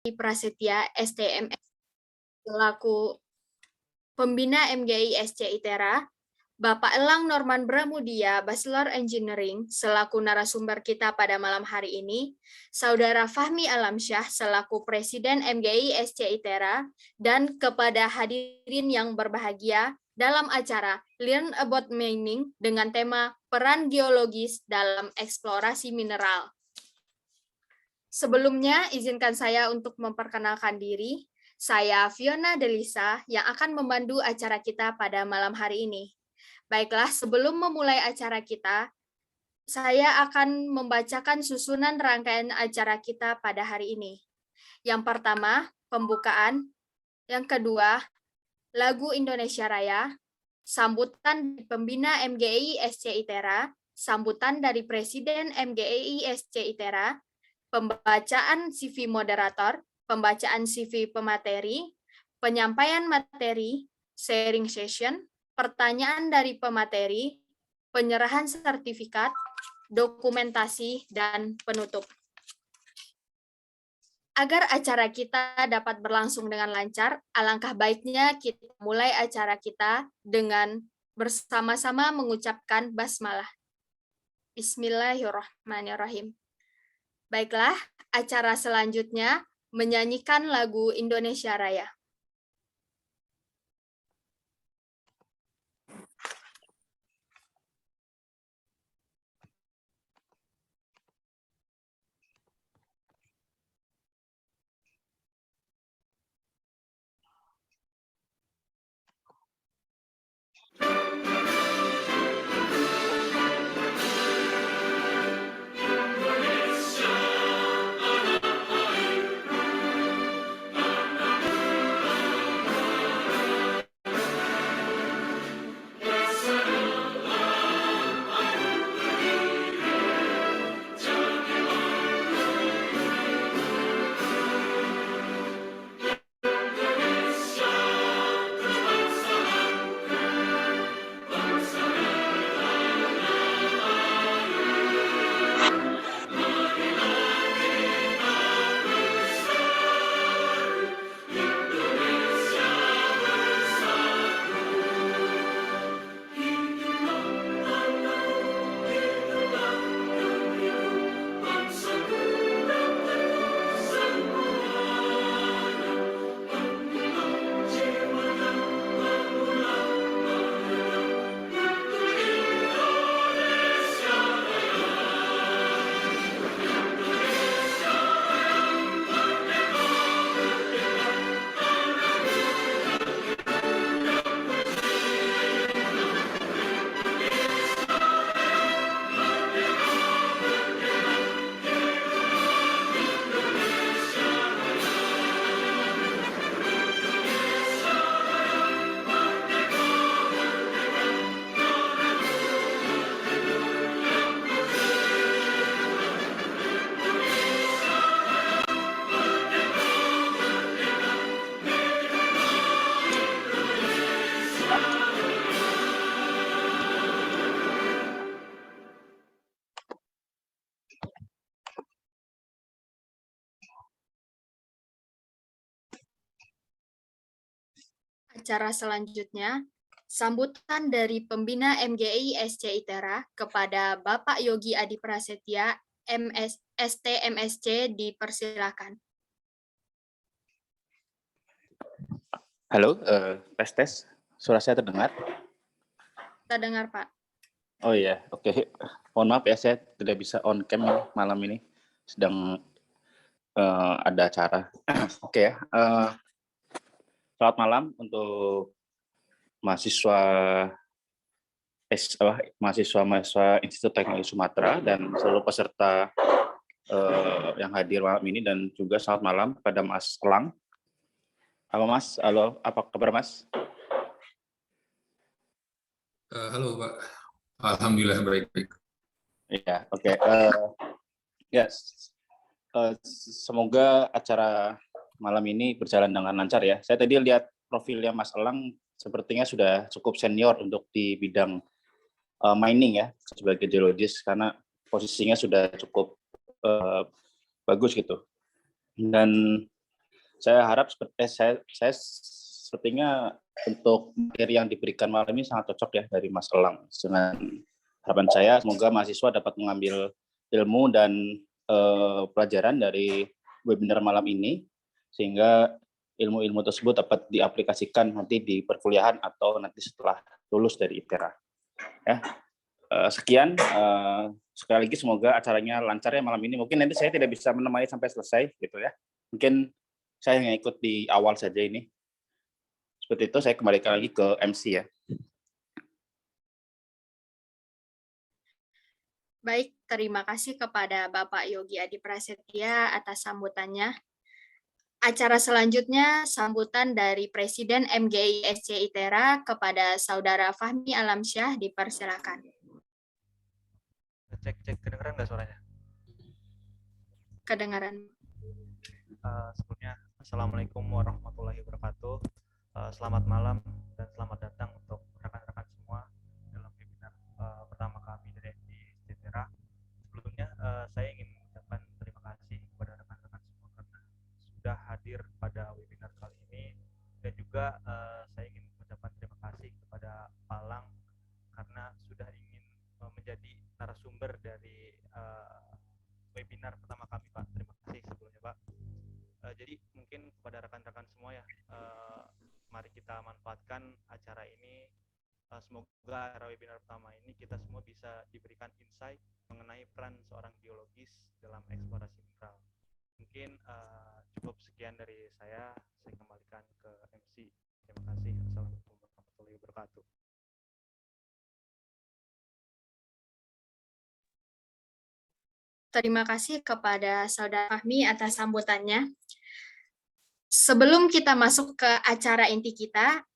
Prasetya, STM, selaku Pembina MGI SC ITERA, Bapak Elang Norman Bramudia, Bachelor Engineering, selaku narasumber kita pada malam hari ini, Saudara Fahmi Alamsyah, selaku Presiden MGI SC ITERA, dan kepada hadirin yang berbahagia dalam acara Learn About Mining dengan tema Peran Geologis dalam Eksplorasi Mineral. Sebelumnya, izinkan saya untuk memperkenalkan diri. Saya Fiona Delisa yang akan memandu acara kita pada malam hari ini. Baiklah, sebelum memulai acara kita, saya akan membacakan susunan rangkaian acara kita pada hari ini. Yang pertama, pembukaan. Yang kedua, lagu Indonesia Raya. Sambutan pembina MGI SC ITERA. Sambutan dari Presiden MGI SC ITERA. Pembacaan CV moderator, pembacaan CV pemateri, penyampaian materi, sharing session, pertanyaan dari pemateri, penyerahan sertifikat, dokumentasi, dan penutup. Agar acara kita dapat berlangsung dengan lancar, alangkah baiknya kita mulai acara kita dengan bersama-sama mengucapkan basmalah. Bismillahirrahmanirrahim. Baiklah, acara selanjutnya menyanyikan lagu Indonesia Raya. Acara selanjutnya, sambutan dari pembina MGI SC ITERA kepada Bapak Yogi Adi Prasetya, STMSC, dipersilakan. Halo, tes. Suara saya terdengar? Terdengar, Pak. Oh iya, oke. Mohon maaf ya, saya tidak bisa on cam malam ini. Sedang ada acara. Oke ya. Selamat malam untuk mahasiswa Institut Teknologi Sumatera dan seluruh peserta yang hadir malam ini, dan juga selamat malam kepada Mas Elang. Halo Mas, halo, apa kabar Mas? Halo Pak, alhamdulillah baik-baik. Iya, oke. Semoga acara malam ini berjalan dengan lancar ya. Saya tadi lihat profilnya Mas Elang, sepertinya sudah cukup senior untuk di bidang mining ya, sebagai geologis, karena posisinya sudah cukup bagus gitu. Dan Saya harap saya sepertinya untuk materi yang diberikan malam ini sangat cocok ya dari Mas Elang. Dengan harapan saya semoga mahasiswa dapat mengambil ilmu dan pelajaran dari webinar malam ini sehingga ilmu-ilmu tersebut dapat diaplikasikan nanti di perkuliahan atau nanti setelah lulus dari ITERA. Ya. Sekian, sekali lagi semoga acaranya lancar ya malam ini. Mungkin nanti saya tidak bisa menemani sampai selesai gitu ya. Mungkin saya hanya ikut di awal saja ini. Seperti itu, saya kembalikan lagi ke MC ya. Baik, terima kasih kepada Bapak Yogi Adi Prasetya atas sambutannya. Acara selanjutnya sambutan dari Presiden MGI SC ITERA kepada Saudara Fahmi Alamsyah, dipersilakan. Cek, kedengeran nggak suaranya? Kedengaran. Sebelumnya, Assalamualaikum warahmatullahi wabarakatuh. Selamat malam dan selamat datang untuk rekan-rekan semua dalam webinar pertama kami dari ITERA. Sebelumnya, saya ingin mengucapkan terima kasih kepada rekan-rekan semua karena sudah hadir pada webinar kali ini, dan juga saya ingin mengucapkan terima kasih kepada Palang karena sudah ingin menjadi narasumber dari webinar pertama kami, Pak. Terima kasih sebelumnya, Pak. Jadi mungkin kepada rekan-rekan semua ya, mari kita manfaatkan acara ini. Semoga acara webinar pertama ini kita semua bisa diberikan insight mengenai peran seorang geologis dalam eksplorasi mineral. Mungkin cukup sekian dari saya kembalikan ke MC. Terima kasih. Assalamualaikum warahmatullahi wabarakatuh. Terima kasih kepada Saudara Fahmi atas sambutannya. Sebelum kita masuk ke acara inti kita,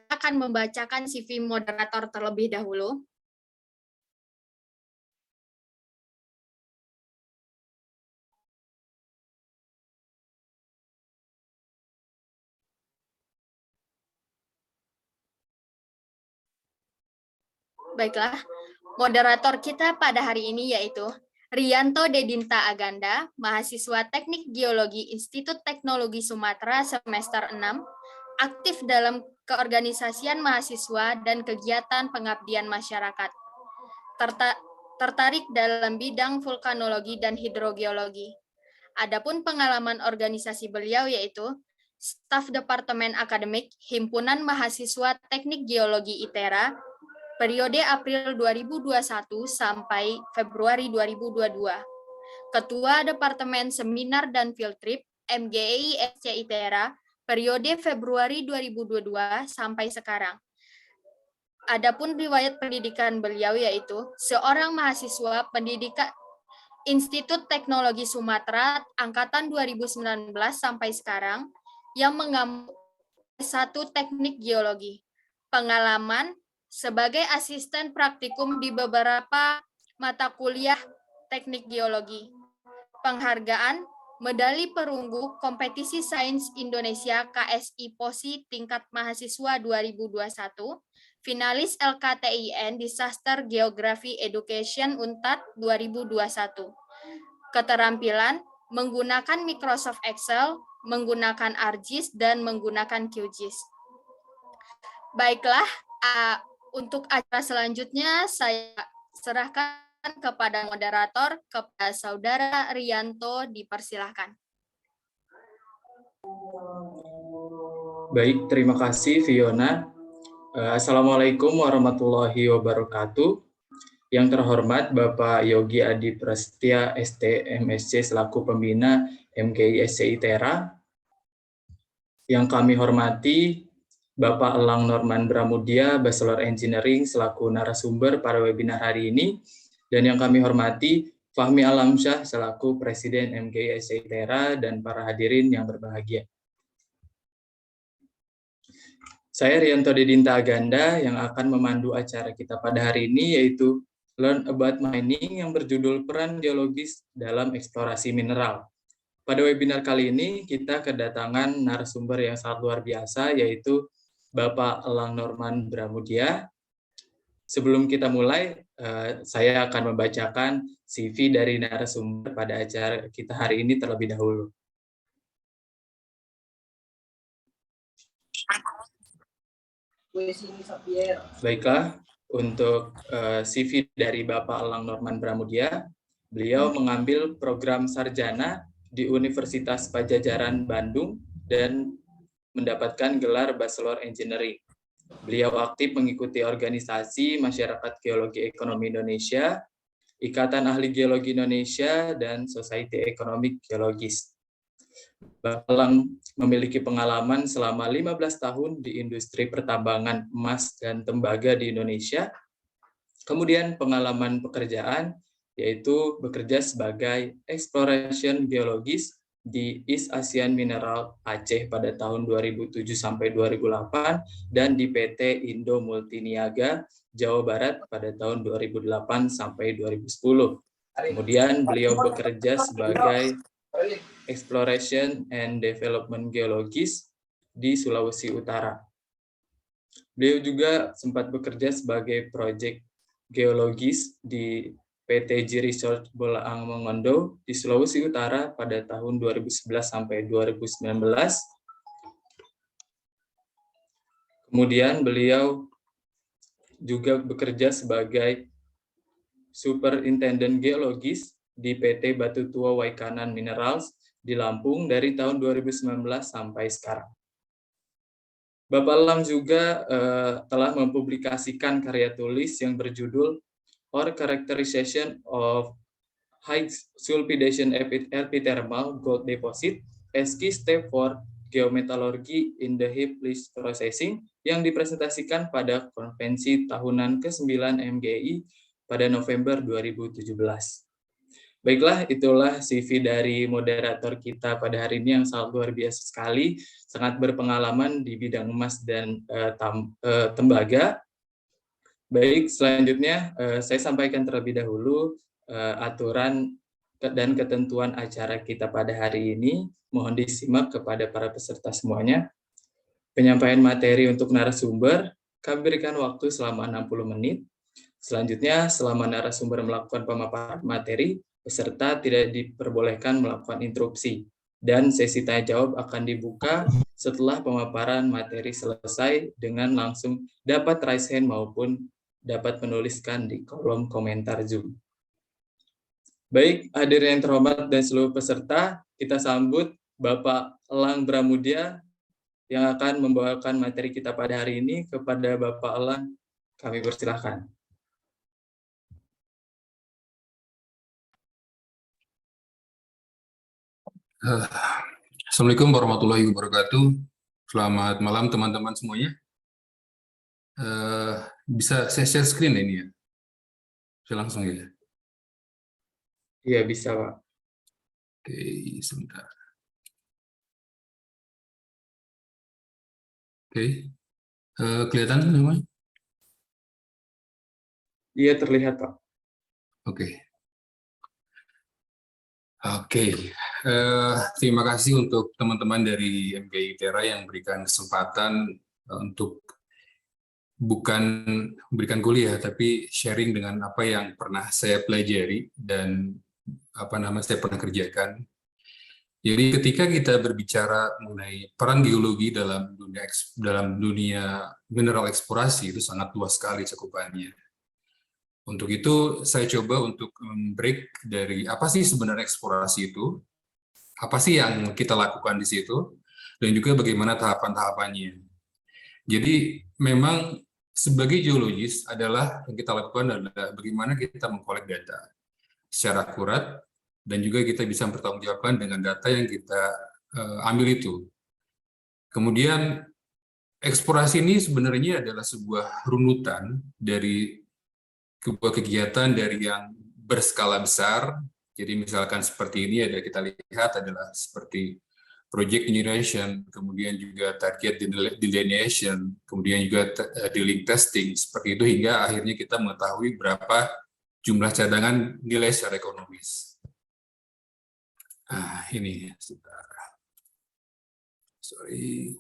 akan membacakan CV moderator terlebih dahulu. Baiklah, moderator kita pada hari ini yaitu Rianto Dedinta Aganda, mahasiswa Teknik Geologi Institut Teknologi Sumatera semester 6, aktif dalam keorganisasian mahasiswa dan kegiatan pengabdian masyarakat. Tertarik dalam bidang vulkanologi dan hidrogeologi. Adapun pengalaman organisasi beliau yaitu staf Departemen Akademik Himpunan Mahasiswa Teknik Geologi ITERA periode April 2021 sampai Februari 2022. Ketua Departemen Seminar dan Field Trip MGI SC ITERA periode Februari 2022 sampai sekarang. Adapun riwayat pendidikan beliau yaitu seorang mahasiswa pendidikan Institut Teknologi Sumatera angkatan 2019 sampai sekarang yang mengambil S1 Teknik Geologi. Pengalaman sebagai asisten praktikum di beberapa mata kuliah teknik geologi. Penghargaan medali perunggu kompetisi sains Indonesia KSI POSI tingkat mahasiswa 2021, finalis LKTIN Disaster Geography Education UNTAD 2021. Keterampilan menggunakan Microsoft Excel, menggunakan ArcGIS, dan menggunakan QGIS. Baiklah, untuk acara selanjutnya saya serahkan kepada moderator, kepada Saudara Rianto, dipersilahkan. Baik, terima kasih Fiona. Assalamualaikum warahmatullahi wabarakatuh. Yang terhormat Bapak Yogi Adi Prasetya ST MSc selaku pembina MGI SC ITERA. Yang kami hormati Bapak Elang Norman Bramudia, Bachelor Engineering, selaku narasumber pada webinar hari ini. Dan yang kami hormati Fahmi Alamsyah, selaku Presiden MGI SC ITERA, dan para hadirin yang berbahagia. Saya Rianto Dedinta Aganda yang akan memandu acara kita pada hari ini, yaitu Learn About Mining yang berjudul Peran Geologis dalam Eksplorasi Mineral. Pada webinar kali ini, kita kedatangan narasumber yang sangat luar biasa, yaitu Bapak Elang Norman Bramudia. Sebelum kita mulai, saya akan membacakan CV dari narasumber pada acara kita hari ini terlebih dahulu. Baiklah, untuk CV dari Bapak Elang Norman Pramudia, beliau mengambil program sarjana di Universitas Padjadjaran Bandung dan mendapatkan gelar Bachelor Engineering. Beliau aktif mengikuti organisasi Masyarakat Geologi Ekonomi Indonesia, Ikatan Ahli Geologi Indonesia, dan Society Economic Geologist. Bapak Elang memiliki pengalaman selama 15 tahun di industri pertambangan emas dan tembaga di Indonesia. Kemudian pengalaman pekerjaan yaitu bekerja sebagai exploration geologis di East Asian Mineral Aceh pada tahun 2007 sampai 2008 dan di PT Indo Multiniaga Jawa Barat pada tahun 2008 sampai 2010. Kemudian beliau bekerja sebagai Exploration and Development Geologist di Sulawesi Utara. Beliau juga sempat bekerja sebagai Project Geologis di PT G Research Bolaang Mongondo di Sulawesi Utara pada tahun 2011 sampai 2019. Kemudian beliau juga bekerja sebagai Superintendent Geologis di PT Batu Tua Waikanan Minerals di Lampung dari tahun 2019 sampai sekarang. Bapak Elang juga telah mempublikasikan karya tulis yang berjudul Or Characterization of High Sulfidation Epithermal Gold Deposit as Key Step for Geometallurgy in the Heap Leach Processing yang dipresentasikan pada konvensi tahunan ke-9 MGI pada November 2017. Baiklah, itulah CV dari moderator kita pada hari ini yang sangat luar biasa sekali, sangat berpengalaman di bidang emas dan tembaga. Baik, selanjutnya saya sampaikan terlebih dahulu aturan dan ketentuan acara kita pada hari ini. Mohon disimak kepada para peserta semuanya. Penyampaian materi untuk narasumber, kami berikan waktu selama 60 menit. Selanjutnya, selama narasumber melakukan pemaparan materi, peserta tidak diperbolehkan melakukan interupsi. Dan sesi tanya jawab akan dibuka setelah pemaparan materi selesai dengan langsung dapat raise hand maupun dapat menuliskan di kolom komentar Zoom. Baik, hadirin yang terhormat dan seluruh peserta, kita sambut Bapak Elang Pramudia yang akan membawakan materi kita pada hari ini. Kepada Bapak Elang, kami persilahkan. Assalamualaikum warahmatullahi wabarakatuh. Selamat malam teman-teman semuanya. Bisa saya share screen ini ya? Saya langsung ya? Iya, bisa Pak. Oke, sebentar. Oke, kelihatan namanya? Iya, terlihat Pak. Oke. Terima kasih untuk teman-teman dari MGI ITERA yang berikan kesempatan untuk bukan memberikan kuliah, tapi sharing dengan apa yang pernah saya pelajari dan saya pernah kerjakan. Jadi ketika kita berbicara mengenai peran geologi dalam dunia mineral eksplorasi itu sangat luas sekali cakupannya. Untuk itu, saya coba untuk break dari apa sih sebenarnya eksplorasi itu, apa sih yang kita lakukan di situ, dan juga bagaimana tahapan-tahapannya. Jadi, memang sebagai geologis adalah yang kita lakukan adalah bagaimana kita mengkolek data secara akurat, dan juga kita bisa mempertanggungjawabkan dengan data yang kita ambil itu. Kemudian, eksplorasi ini sebenarnya adalah sebuah runutan dari sebuah kegiatan dari yang berskala besar. Jadi misalkan seperti ini ada kita lihat adalah seperti project generation, kemudian juga target delineation, kemudian juga drilling testing, seperti itu hingga akhirnya kita mengetahui berapa jumlah cadangan nilai secara ekonomis. Ini sebentar. Sorry.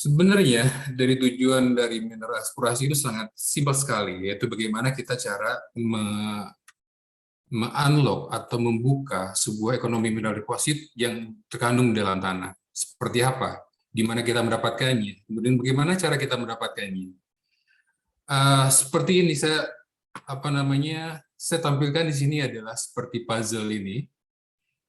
Sebenarnya dari tujuan dari mineral eksplorasi itu sangat simpel sekali, yaitu bagaimana kita cara me-unlock atau membuka sebuah ekonomi mineral deposit yang terkandung dalam tanah. Seperti apa? Di mana kita mendapatkannya? Kemudian bagaimana cara kita mendapatkannya? Seperti ini saya tampilkan di sini adalah seperti puzzle ini.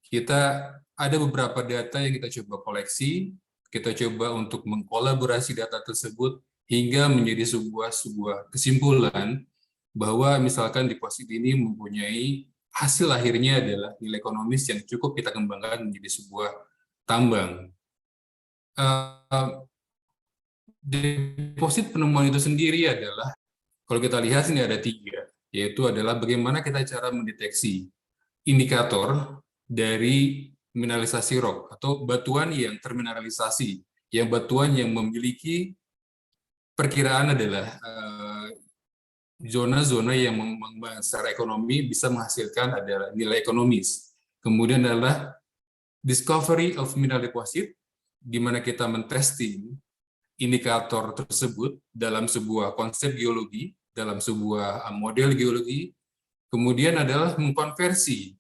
Kita ada beberapa data yang kita coba koleksi, kita coba untuk mengkolaborasi data tersebut hingga menjadi sebuah kesimpulan bahwa misalkan deposit ini mempunyai hasil akhirnya adalah nilai ekonomis yang cukup kita kembangkan menjadi sebuah tambang. Deposit penemuan itu sendiri adalah, kalau kita lihat sini ada 3, yaitu adalah bagaimana kita cara mendeteksi indikator dari mineralisasi rock atau batuan yang termineralisasi, yang batuan yang memiliki perkiraan adalah zona-zona yang secara ekonomi bisa menghasilkan adalah nilai ekonomis. Kemudian adalah discovery of mineral deposit, di mana kita men-testing indikator tersebut dalam sebuah konsep geologi, dalam sebuah model geologi. Kemudian adalah mengkonversi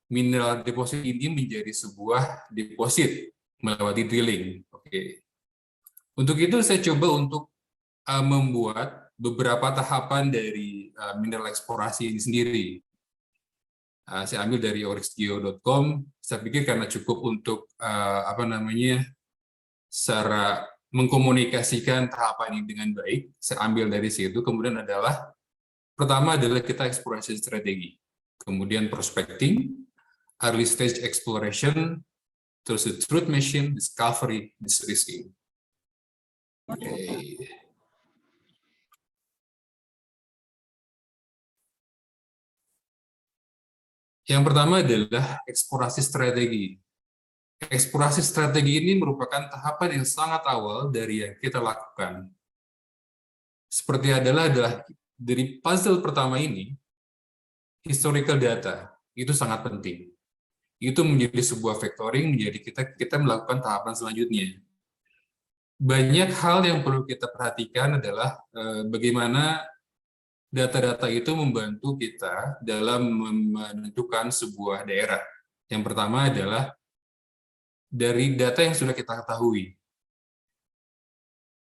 mineral deposit ini menjadi sebuah deposit melewati drilling. Oke. Untuk itu saya coba untuk membuat beberapa tahapan dari mineral eksplorasi ini sendiri. Saya ambil dari oryxgeo.com. Saya pikir karena cukup untuk secara mengkomunikasikan tahapan ini dengan baik, saya ambil dari situ. Kemudian adalah pertama adalah kita exploration strategi, kemudian prospecting, early stage exploration, terus the truth machine, discovery, de-risking. Okay. Yang pertama adalah eksplorasi strategi. Eksplorasi strategi ini merupakan tahapan yang sangat awal dari yang kita lakukan. Seperti adalah dari puzzle pertama ini, historical data itu sangat penting. Itu menjadi sebuah factoring, menjadi kita melakukan tahapan selanjutnya. Banyak hal yang perlu kita perhatikan adalah bagaimana data-data itu membantu kita dalam menentukan sebuah daerah. Yang pertama adalah dari data yang sudah kita ketahui.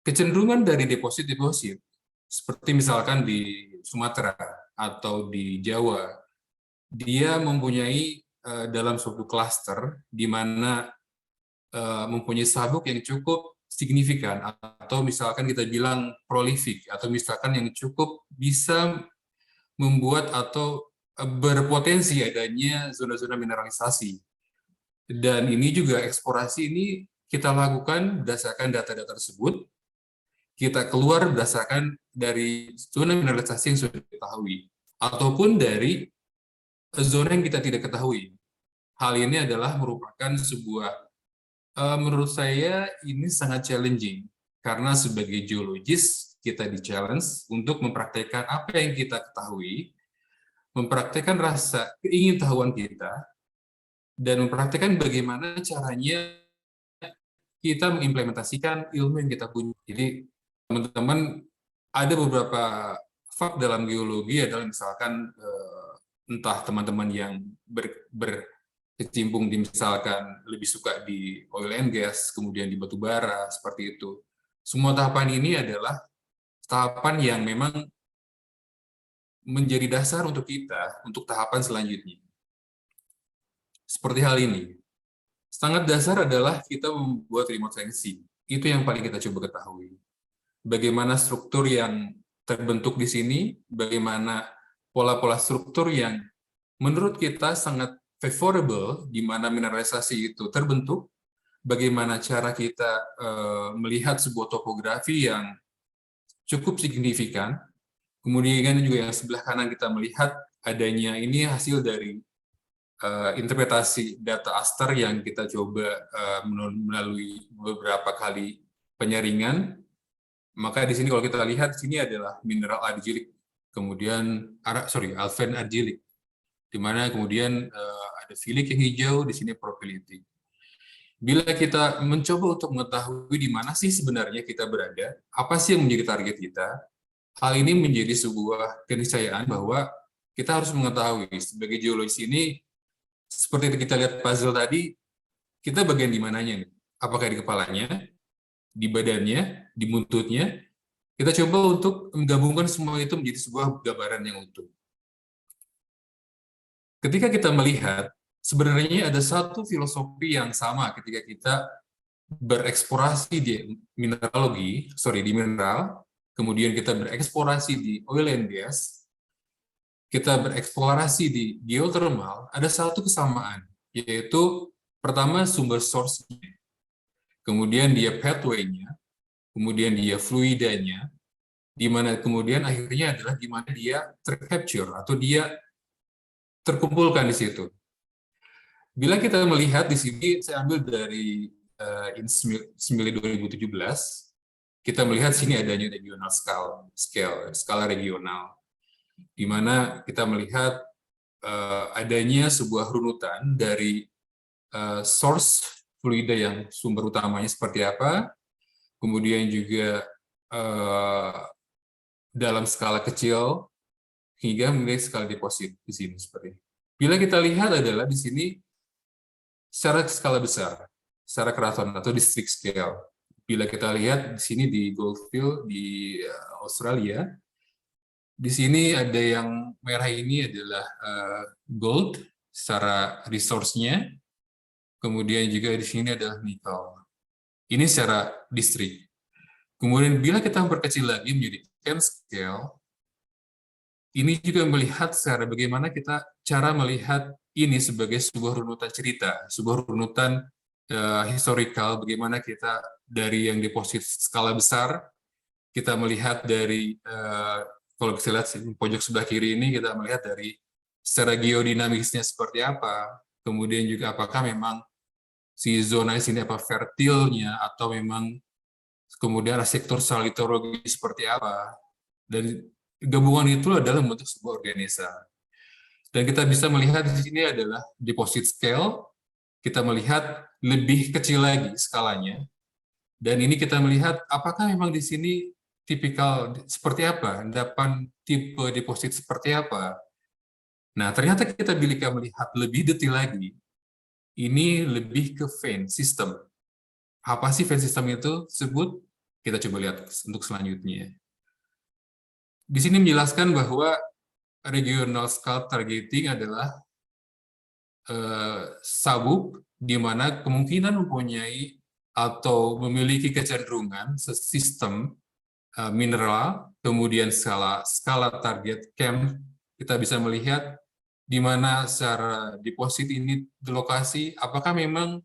Kecenderungan dari deposit-deposit, seperti misalkan di Sumatera atau di Jawa, dia mempunyai dalam suatu klaster di mana mempunyai sabuk yang cukup signifikan, atau misalkan kita bilang prolific, atau misalkan yang cukup bisa membuat atau berpotensi adanya zona-zona mineralisasi. Dan ini juga eksplorasi ini kita lakukan berdasarkan data-data tersebut, kita keluar berdasarkan dari zona mineralisasi yang sudah diketahui, ataupun dari zona yang kita tidak ketahui. Hal ini adalah merupakan sebuah, menurut saya ini sangat challenging, karena sebagai geologis kita di-challenge untuk mempraktekkan apa yang kita ketahui, mempraktekkan rasa keingintahuan kita, dan mempraktekkan bagaimana caranya kita mengimplementasikan ilmu yang kita punya. Jadi teman-teman, ada beberapa fak dalam geologi adalah misalkan entah teman-teman yang berkecimpung di misalkan lebih suka di oil and gas, kemudian di batu bara, seperti itu. Semua tahapan ini adalah tahapan yang memang menjadi dasar untuk kita, untuk tahapan selanjutnya. Seperti hal ini. Sangat dasar adalah kita membuat remote sensing. Itu yang paling kita coba ketahui. Bagaimana struktur yang terbentuk di sini, bagaimana pola-pola struktur yang menurut kita sangat favorable, di mana mineralisasi itu terbentuk, bagaimana cara kita melihat sebuah topografi yang cukup signifikan, kemudian juga yang sebelah kanan kita melihat adanya ini hasil dari interpretasi data aster yang kita coba melalui beberapa kali penyaringan. Maka di sini kalau kita lihat, di sini adalah mineral argilik, kemudian alphen argilik, di mana kemudian ada filik yang hijau, di sini propylitic. Bila kita mencoba untuk mengetahui di mana sih sebenarnya kita berada, apa sih yang menjadi target kita, hal ini menjadi sebuah keniscayaan bahwa kita harus mengetahui sebagai geologis ini, seperti kita lihat puzzle tadi, kita bagian di mananya nih? Apakah di kepalanya, di badannya, di buntutnya? Kita coba untuk menggabungkan semua itu menjadi sebuah gambaran yang utuh. Ketika kita melihat, sebenarnya ada satu filosofi yang sama ketika kita bereksplorasi di di mineral, kemudian kita bereksplorasi di oil and gas, kita bereksplorasi di geothermal, ada satu kesamaan, yaitu pertama sumber source-nya, kemudian dia pathway-nya, kemudian dia fluidanya, di mana kemudian akhirnya adalah di mana dia tercapture atau dia terkumpulkan di situ. Bila kita melihat di sini, saya ambil dari INSMILI 2017, kita melihat sini adanya regional skala regional, di mana kita melihat adanya sebuah runutan dari source fluida yang sumber utamanya seperti apa, kemudian juga dalam skala kecil hingga menjadi skala deposit di sini seperti ini. Bila kita lihat adalah di sini secara skala besar, secara keraton atau district scale. Bila kita lihat di sini di Goldfield di Australia, di sini ada yang merah ini adalah gold secara resource-nya, kemudian juga di sini adalah nikel. Ini secara distrik. Kemudian bila kita memperkecil lagi menjadi Kent scale, ini juga melihat secara bagaimana kita cara melihat ini sebagai sebuah runutan cerita, sebuah runutan historical, bagaimana kita dari yang deposit skala besar, kita melihat dari, kalau kita lihat di pojok sebelah kiri ini, kita melihat dari secara geodinamisnya seperti apa, kemudian juga apakah memang si zona di sini apa fertilnya, atau memang kemudian sektor salitologi seperti apa, dan gabungan itu adalah membentuk sebuah organisasi. Dan kita bisa melihat di sini adalah deposit scale, kita melihat lebih kecil lagi skalanya, dan ini kita melihat apakah memang di sini tipikal seperti apa, endapan tipe deposit seperti apa. Nah, ternyata kita bisa melihat lebih detail lagi, ini lebih ke vein system. Apa sih vein system itu sebut? Kita coba lihat untuk selanjutnya. Di sini menjelaskan bahwa regional scale targeting adalah sabuk di mana kemungkinan mempunyai atau memiliki kecenderungan sistem mineral, kemudian skala target camp, kita bisa melihat di mana secara deposit ini di lokasi, apakah memang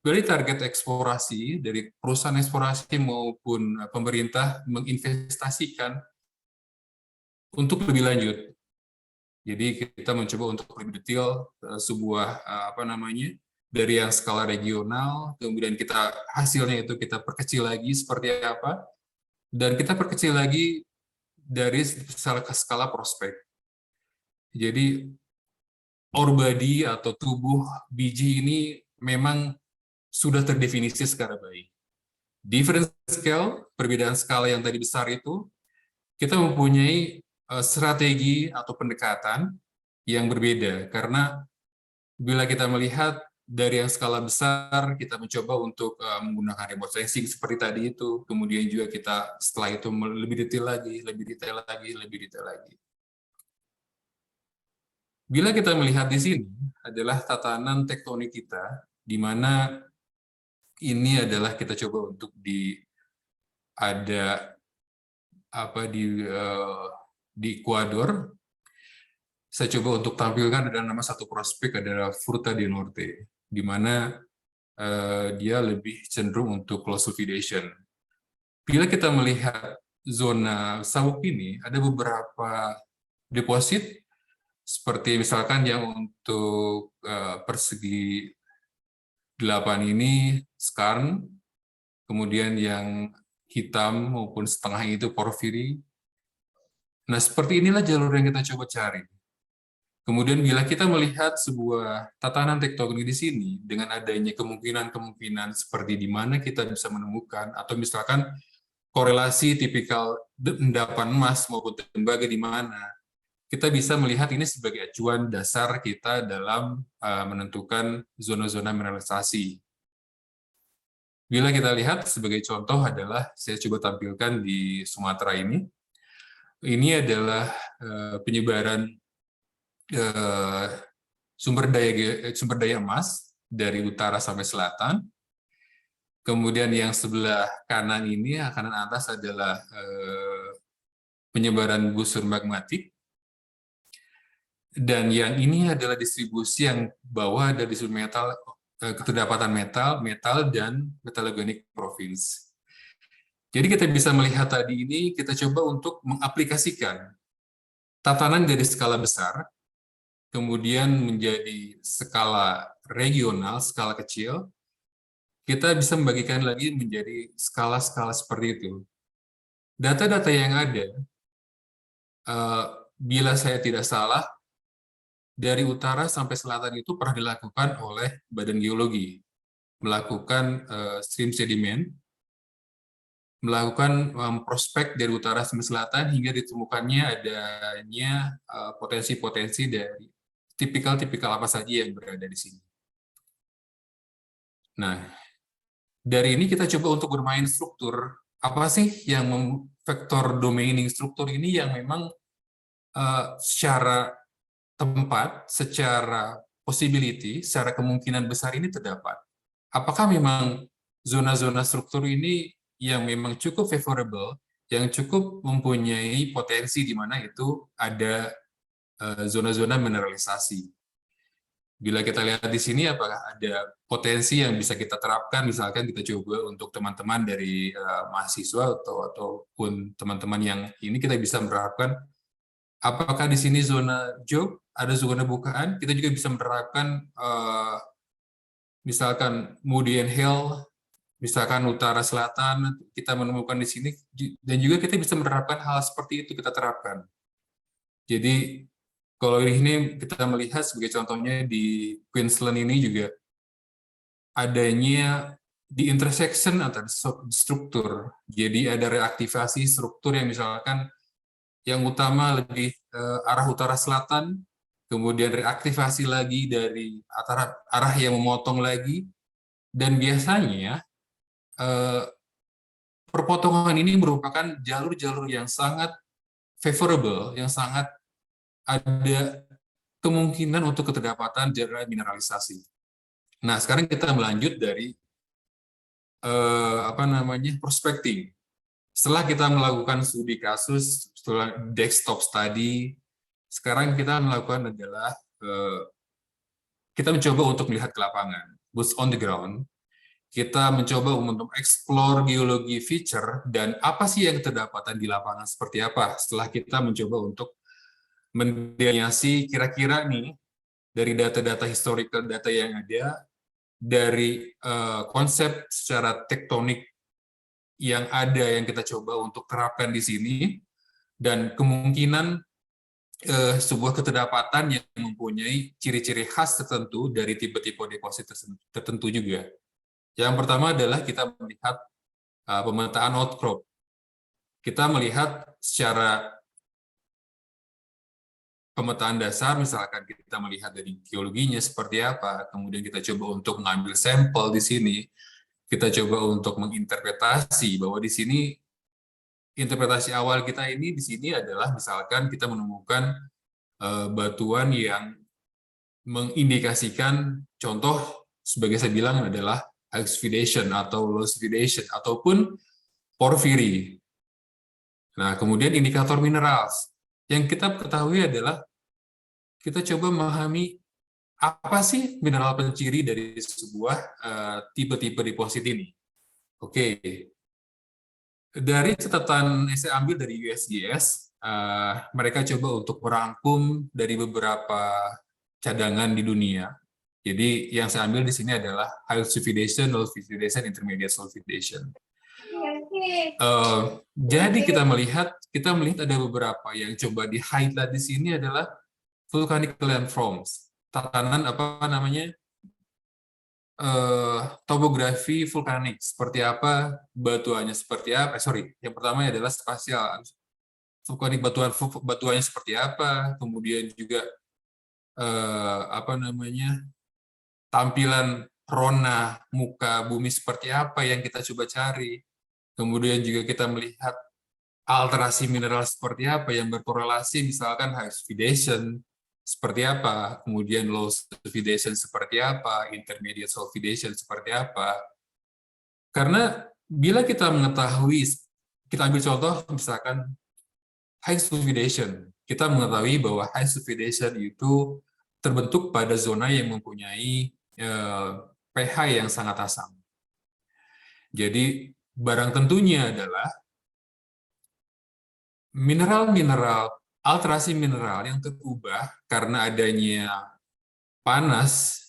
dari target eksplorasi, dari perusahaan eksplorasi maupun pemerintah menginvestasikan untuk lebih lanjut. Jadi kita mencoba untuk lebih detail sebuah dari yang skala regional, kemudian kita hasilnya itu kita perkecil lagi seperti apa, dan kita perkecil lagi dari skala prospek. Jadi ore body atau tubuh biji ini memang sudah terdefinisi secara baik. Different scale, perbedaan skala yang tadi besar itu, kita mempunyai strategi atau pendekatan yang berbeda, karena bila kita melihat dari yang skala besar, kita mencoba untuk menggunakan remote sensing seperti tadi itu, kemudian juga kita setelah itu lebih detail lagi, lebih detail lagi, lebih detail lagi. Bila kita melihat di sini adalah tatanan tektonik kita, di mana ini adalah kita coba untuk di Ekuador. Saya coba untuk tampilkan ada nama satu prospek adalah Fruta del Norte, di mana dia lebih cenderung untuk close sulfidation. Bila kita melihat zona sabuk ini, ada beberapa deposit, seperti misalkan yang untuk persegi 8 ini skarn, kemudian yang hitam maupun setengah itu porfiri. Nah, seperti inilah jalur yang kita coba cari. Kemudian bila kita melihat sebuah tatanan tektonik di sini, dengan adanya kemungkinan-kemungkinan seperti di mana kita bisa menemukan, atau misalkan korelasi tipikal endapan emas maupun tembaga di mana, kita bisa melihat ini sebagai acuan dasar kita dalam menentukan zona-zona mineralisasi. Bila kita lihat sebagai contoh adalah, saya coba tampilkan di Sumatera ini. Ini adalah penyebaran sumber daya emas dari utara sampai selatan. Kemudian yang sebelah kanan ini, kanan atas adalah penyebaran busur magmatik. Dan yang ini adalah distribusi yang bawah ada distribusi metal, keterdapatan metal, dan metalogenik province. Jadi kita bisa melihat tadi ini, kita coba untuk mengaplikasikan tatanan dari skala besar, kemudian menjadi skala regional, skala kecil, kita bisa membagikan lagi menjadi skala-skala seperti itu. Data-data yang ada, bila saya tidak salah, dari utara sampai selatan itu pernah dilakukan oleh Badan Geologi, melakukan stream sedimen, melakukan prospek dari utara sampai selatan hingga ditemukannya adanya potensi-potensi dari tipikal-tipikal apa saja yang berada di sini. Nah, dari ini kita coba untuk bermain struktur. Apa sih yang vektor domaining struktur ini yang memang secara tempat, secara possibility, secara kemungkinan besar ini terdapat. Apakah memang zona-zona struktur ini yang memang cukup favorable, yang cukup mempunyai potensi di mana itu ada zona-zona mineralisasi. Bila kita lihat di sini, apakah ada potensi yang bisa kita terapkan, misalkan kita coba untuk teman-teman dari mahasiswa ataupun teman-teman yang ini kita bisa menerapkan, apakah di sini zona job, ada zona bukaan, kita juga bisa menerapkan misalkan Moody and Hill, misalkan utara selatan, kita menemukan di sini, dan juga kita bisa menerapkan hal seperti itu kita terapkan. Jadi, kalau ini kita melihat sebagai contohnya di Queensland ini juga adanya di intersection antara struktur. Jadi ada reaktivasi struktur yang misalkan yang utama lebih arah utara selatan, kemudian reaktivasi lagi dari arah yang memotong lagi, dan biasanya perpotongan ini merupakan jalur-jalur yang sangat favorable, yang sangat ada kemungkinan untuk keterdapatan jalur mineralisasi. Nah, sekarang kita melanjut dari prospecting. Setelah kita melakukan studi kasus, setelah desktop study, sekarang kita melakukan adalah kita mencoba untuk melihat ke lapangan, boots on the ground. Kita mencoba untuk explore geologi feature dan apa sih yang terdapatan di lapangan seperti apa. Setelah kita mencoba untuk mendelineasi kira-kira nih dari data-data historical data yang ada, dari konsep secara tektonik yang ada yang kita coba untuk terapkan di sini, dan kemungkinan sebuah keterdapatan yang mempunyai ciri-ciri khas tertentu dari tipe-tipe deposit tertentu juga. Yang pertama adalah kita melihat pemetaan outcrop. Kita melihat secara pemetaan dasar, misalkan kita melihat dari geologinya seperti apa, kemudian kita coba untuk mengambil sampel di sini, kita coba untuk menginterpretasi bahwa di sini interpretasi awal kita ini di sini adalah misalkan kita menemukan batuan yang mengindikasikan contoh sebagai saya bilang adalah exudation atau low exudation ataupun porphyry. Nah, kemudian indikator minerals. Yang kita ketahui adalah kita coba memahami apa sih mineral penciri dari sebuah tipe-tipe deposit ini. Oke. Dari catatan yang saya ambil dari USGS, mereka coba untuk merangkum dari beberapa cadangan di dunia. Jadi yang saya ambil di sini adalah high sulfidation, low sulfidation, intermediate sulfidation. Jadi kita melihat ada beberapa yang coba di highlight di sini adalah volcanic landforms, tatanan topografi vulkanik, seperti apa batuannya, seperti apa, yang pertama adalah spasial, vulkanik batuannya seperti apa, kemudian juga tampilan rona muka bumi seperti apa yang kita coba cari, kemudian juga kita melihat alterasi mineral seperti apa yang berkorelasi, misalkan high sulfidation seperti apa, kemudian low sulfidation seperti apa, intermediate sulfidation seperti apa. Karena bila kita mengetahui, kita ambil contoh misalkan high sulfidation, kita mengetahui bahwa high sulfidation itu terbentuk pada zona yang mempunyai pH yang sangat asam. Jadi barang tentunya adalah mineral-mineral, alterasi mineral yang terubah karena adanya panas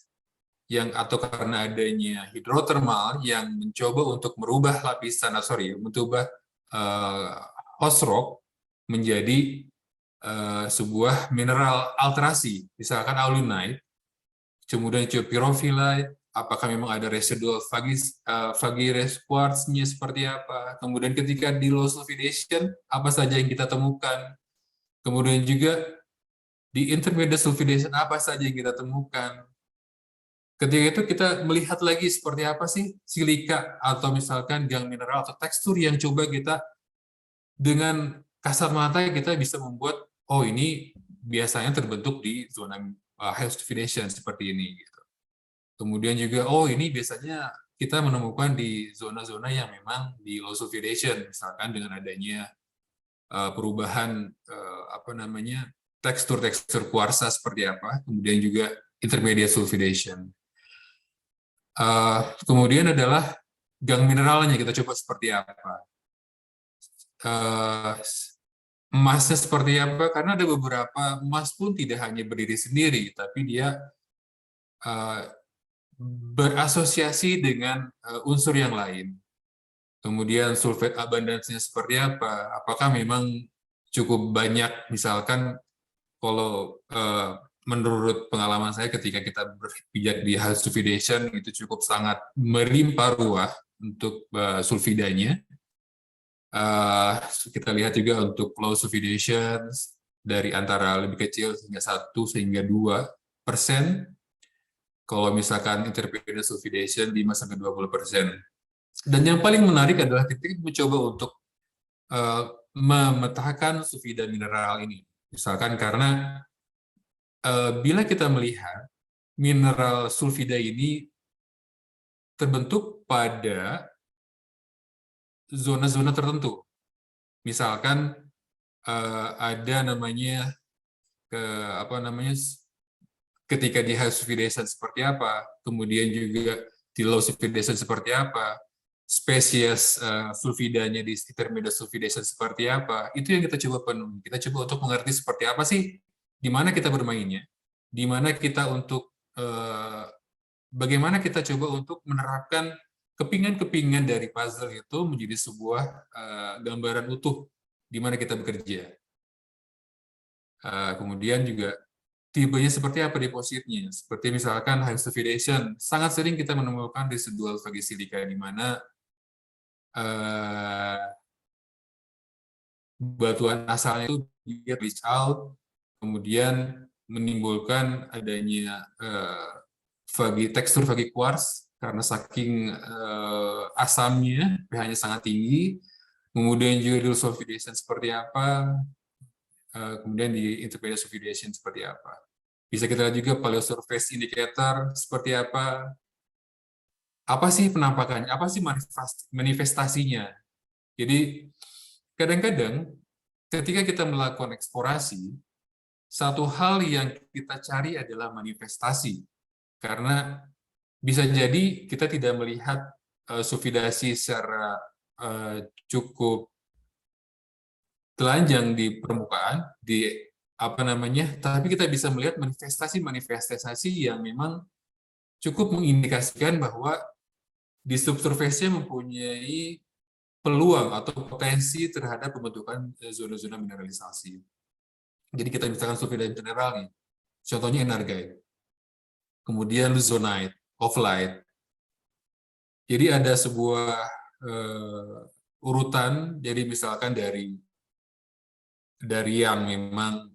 atau karena adanya hidrotermal yang mencoba untuk merubah lapisan, mencoba host rock menjadi sebuah mineral alterasi, misalkan alunite, kemudian pyrophyllite, apakah memang ada residual Fagires quartz-nya seperti apa, kemudian ketika di low sulfidation, apa saja yang kita temukan, kemudian juga di intermediate sulfidation, apa saja yang kita temukan. Ketika itu kita melihat lagi seperti apa sih silika atau misalkan gang mineral atau tekstur yang coba kita dengan kasat mata kita bisa membuat, oh ini biasanya terbentuk di zona high sulfidation seperti ini. Gitu. Kemudian juga, oh ini biasanya kita menemukan di zona-zona yang memang di low sulfidation, misalkan dengan adanya perubahan tekstur-tekstur kuarsa seperti apa, kemudian juga intermediate sulfidation. Kemudian adalah gang mineralnya, kita coba seperti apa. Emasnya seperti apa, karena ada beberapa emas pun tidak hanya berdiri sendiri, tapi dia berasosiasi dengan unsur yang lain. Kemudian sulfate abundance-nya seperti apa, apakah memang cukup banyak, misalkan kalau menurut pengalaman saya ketika kita berpijak di high sulfidation itu cukup sangat melimpah ruah untuk sulfidanya. Kita lihat juga untuk low sulfidation dari antara lebih kecil hingga 1 hingga 2%. Kalau misalkan intermediate sulfidation 5-20%. Dan yang paling menarik adalah ketika mencoba untuk memetakan sulfida mineral ini. Misalkan karena bila kita melihat mineral sulfida ini terbentuk pada zona-zona tertentu. Misalkan ada namanya ketika di high sulfidation seperti apa, kemudian juga di low sulfidation seperti apa, spesies sulfidanya di intermediate sulfidation seperti apa, itu yang kita coba penuhi. Kita coba untuk mengerti seperti apa sih, di mana kita bermainnya, di mana kita untuk bagaimana kita coba untuk menerapkan kepingan-kepingan dari puzzle itu menjadi sebuah gambaran utuh di mana kita bekerja. Kemudian juga tipenya seperti apa depositnya. Seperti misalkan high sulfidation, sangat sering kita menemukan residual fagisilika di mana batuan asalnya itu dia reach out, kemudian menimbulkan adanya tekstur fagi quartz karena saking asamnya, pH-nya sangat tinggi. Kemudian juga di sulfidation seperti apa, kemudian di intermediate sulfidation seperti apa. Bisa kita lihat juga paleosurface indicator seperti apa sih penampakannya, apa sih manifestasinya. Jadi kadang-kadang ketika kita melakukan eksplorasi, satu hal yang kita cari adalah manifestasi. Karena bisa jadi kita tidak melihat sulfidasi secara cukup telanjang di permukaan, tapi kita bisa melihat manifestasi yang memang cukup mengindikasikan bahwa di subsurface-nya mempunyai peluang atau potensi terhadap pembentukan zona-zona mineralisasi. Jadi kita misalkan sulfida mineral nih, contohnya enargite, kemudian luzonite, ophlite, Jadi ada sebuah urutan, jadi misalkan dari yang memang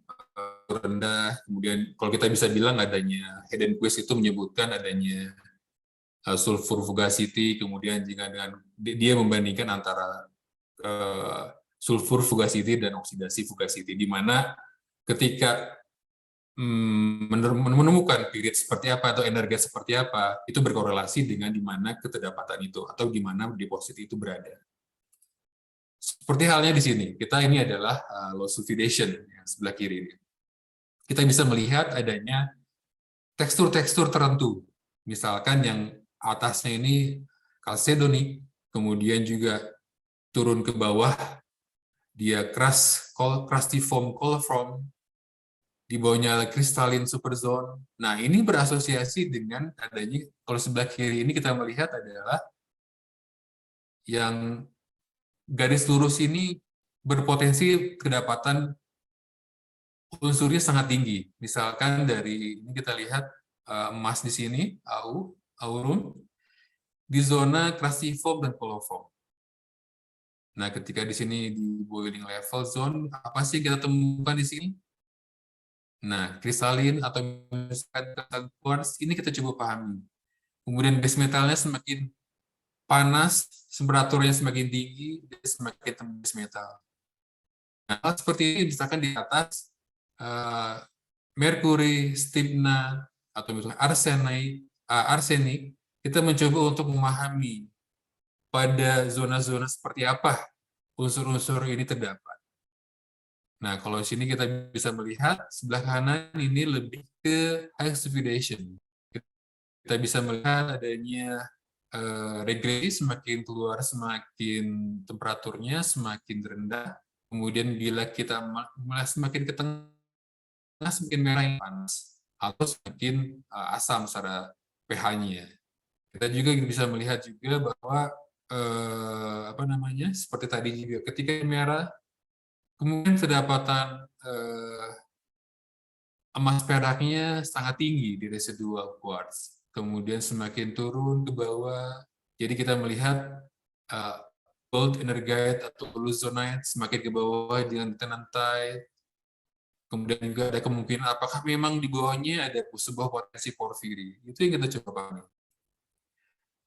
rendah, kemudian kalau kita bisa bilang adanya hidden quiz itu menyebutkan adanya sulfur fugacity, kemudian jika dengan dia membandingkan antara sulfur fugacity dan oksidasi fugacity, di mana ketika menemukan period seperti apa atau energi seperti apa, itu berkorelasi dengan di mana keterdapatan itu atau di mana deposit itu berada. Seperti halnya di sini, kita ini adalah low sulfidation yang sebelah kiri ini. Kita bisa melihat adanya tekstur-tekstur tertentu. Misalkan yang atasnya ini chalcedony, kemudian juga turun ke bawah dia crustiform coliform, di bawahnya kristalin superzone. Nah, ini berasosiasi dengan adanya, kalau sebelah kiri ini kita melihat adalah yang garis lurus ini berpotensi kedapatan unsurnya sangat tinggi. Misalkan dari ini kita lihat emas di sini, aurum, di zona crustiform dan coliform. Nah, ketika di sini di boiling level zone, apa sih yang kita temukan di sini? Nah, kristalin atau misalkan quartz ini kita coba pahami. Kemudian base metalnya semakin panas, temperaturnya semakin tinggi, dia semakin tembus base metal. Nah, hal seperti ini misalkan di atas merkuri, stibna, atau misalnya arsenik, kita mencoba untuk memahami pada zona-zona seperti apa unsur-unsur ini terdapat. Nah, kalau di sini kita bisa melihat sebelah kanan ini lebih ke high sulfidation. Kita bisa melihat adanya regresi, semakin keluar semakin temperaturnya semakin rendah. Kemudian bila kita semakin ke tengah semakin merah yang panas atau semakin asam secara pH-nya. Kita juga bisa melihat juga bahwa seperti tadi juga ketika merah kemudian kedapatan emas peraknya sangat tinggi di residual quartz. Kemudian semakin turun ke bawah, jadi kita melihat gold energite atau luzonite semakin ke bawah dengan tenantite. Kemudian juga ada kemungkinan apakah memang di bawahnya ada sebuah potensi porfiri. Itu yang kita coba pahami.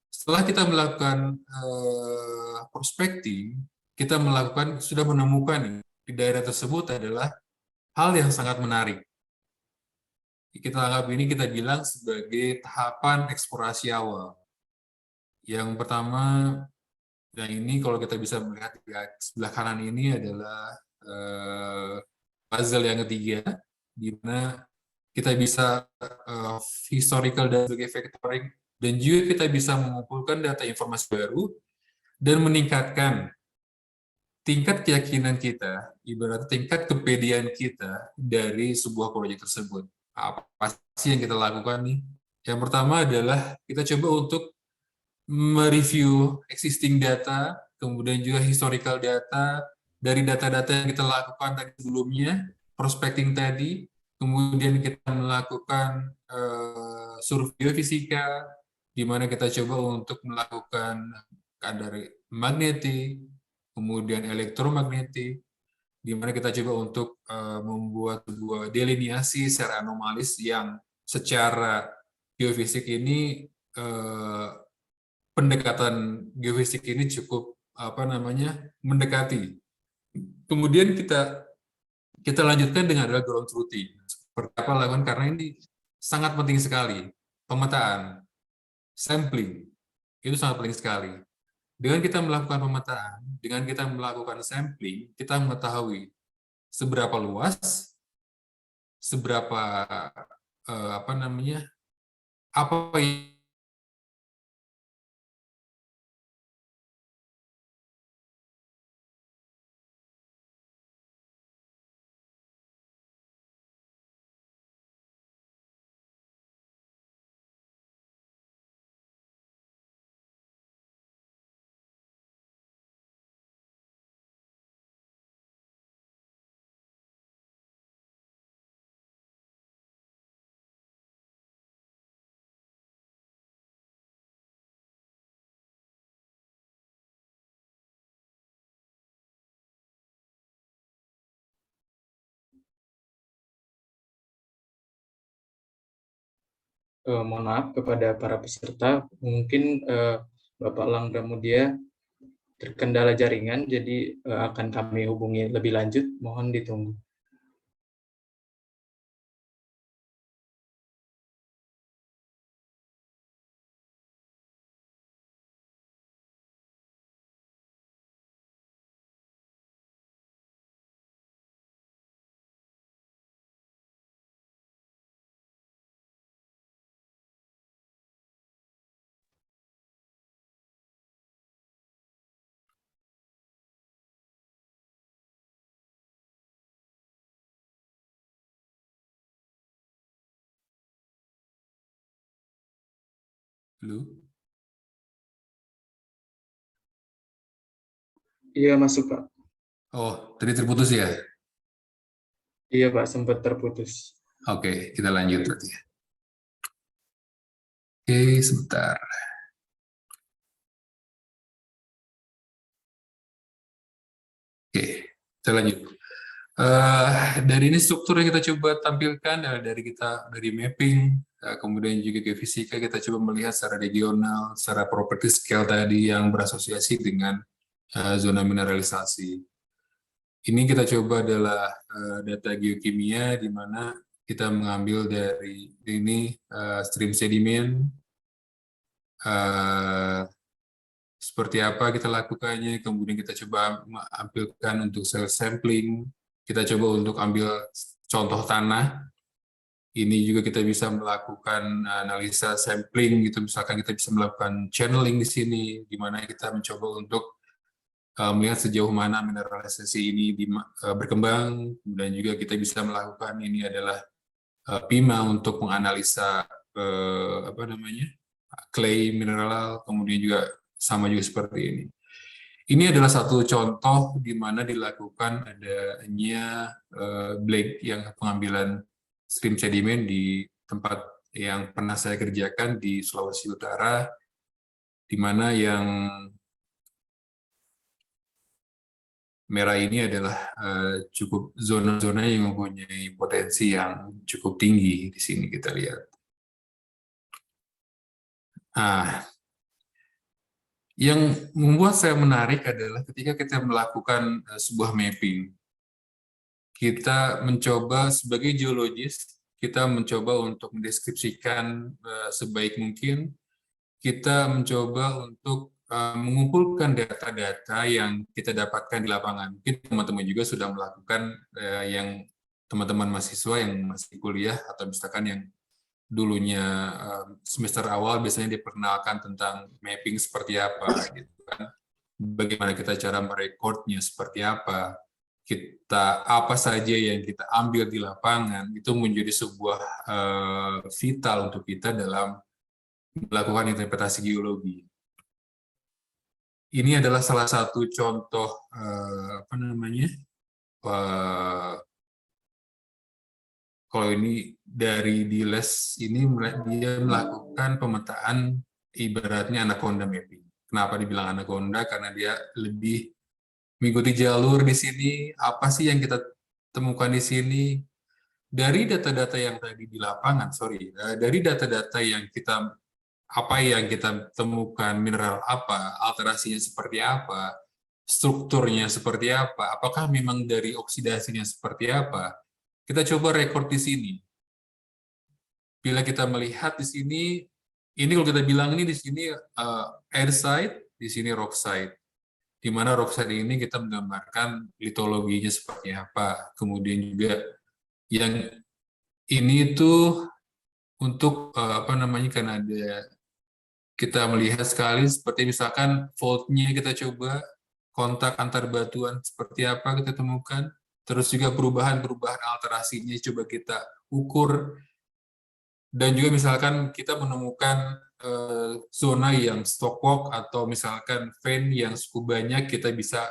Setelah kita melakukan prospecting, kita sudah menemukan di daerah tersebut adalah hal yang sangat menarik. Kita anggap ini kita bilang sebagai tahapan eksplorasi awal. Yang pertama, dan ini kalau kita bisa melihat di sebelah kanan ini adalah puzzle yang ketiga, di mana kita bisa historical dan sebagai vectoring, dan juga kita bisa mengumpulkan data informasi baru dan meningkatkan tingkat keyakinan kita, ibarat tingkat kepedean kita dari sebuah proyek tersebut. Apa sih yang kita lakukan nih? Yang pertama adalah kita coba untuk mereview existing data, kemudian juga historical data, dari data-data yang kita lakukan tadi sebelumnya, prospecting tadi, kemudian kita melakukan survei geofisika, di mana kita coba untuk melakukan kadar magnetik, kemudian elektromagnetik, di mana kita coba untuk membuat sebuah deliniasi secara anomalis yang secara geofisik ini pendekatan geofisik ini cukup mendekati. Kemudian kita lanjutkan dengan adalah ground truthing. Seperti apa lakukan, karena ini sangat penting sekali. Pemetaan, sampling, itu sangat penting sekali. Dengan kita melakukan pemetaan, dengan kita melakukan sampling, kita mengetahui seberapa luas, seberapa apa yang mohon maaf kepada para peserta, mungkin Bapak Lang Pramudia terkendala jaringan, jadi akan kami hubungi lebih lanjut, mohon ditunggu. Halo? Iya, masuk Pak. Oh, tadi terputus ya? Iya Pak, sempat terputus. Oke, kita lanjut berarti. Oke, sebentar. Oke, kita lanjut. Dari ini struktur yang kita coba tampilkan dari mapping, kemudian juga ke fisika, kita coba melihat secara regional, secara property scale tadi yang berasosiasi dengan zona mineralisasi. Ini kita coba adalah data geokimia, di mana kita mengambil dari ini stream sedimen, seperti apa kita lakukannya, kemudian kita coba ambilkan untuk cell sampling, kita coba untuk ambil contoh tanah, ini juga kita bisa melakukan analisa sampling, gitu. Misalkan kita bisa melakukan channeling di sini, di mana kita mencoba untuk melihat sejauh mana mineralisasi ini berkembang, dan juga kita bisa melakukan ini adalah PIMA untuk menganalisa clay mineral, kemudian juga sama juga seperti ini. Ini adalah satu contoh di mana dilakukan adanya blade yang pengambilan stream sedimen di tempat yang pernah saya kerjakan di Sulawesi Utara, di mana yang merah ini adalah cukup zona-zona yang mempunyai potensi yang cukup tinggi. Di sini kita lihat. Yang membuat saya menarik adalah ketika kita melakukan sebuah mapping, kita mencoba sebagai geologis, kita mencoba untuk mendeskripsikan sebaik mungkin, kita mencoba untuk mengumpulkan data-data yang kita dapatkan di lapangan. Mungkin teman-teman juga sudah melakukan yang teman-teman mahasiswa yang masih kuliah, atau misalkan yang dulunya semester awal biasanya diperkenalkan tentang mapping seperti apa, gitu kan. Bagaimana kita cara merekodnya seperti apa, kita apa saja yang kita ambil di lapangan, itu menjadi sebuah vital untuk kita dalam melakukan interpretasi geologi. Ini adalah salah satu contoh kalau ini dari Diles ini dia melakukan pemetaan ibaratnya anaconda mapping. Kenapa dibilang anaconda? Karena dia lebih mengikuti jalur di sini. Apa sih yang kita temukan di sini? Dari data-data yang tadi di lapangan, dari data-data yang kita temukan, mineral apa, alterasinya seperti apa, strukturnya seperti apa, apakah memang dari oksidasinya seperti apa, kita coba rekod di sini. Bila kita melihat di sini, ini kalau kita bilang ini di sini air site, di sini rock site. Di mana rock site ini kita menggambarkan litologinya seperti apa. Kemudian juga yang ini itu untuk karena ada kita melihat sekali seperti misalkan fault-nya kita coba, kontak antar batuan seperti apa kita temukan, terus juga perubahan-perubahan alterasinya coba kita ukur, dan juga misalkan kita menemukan zona yang stockwalk atau misalkan vein yang cukup banyak, kita bisa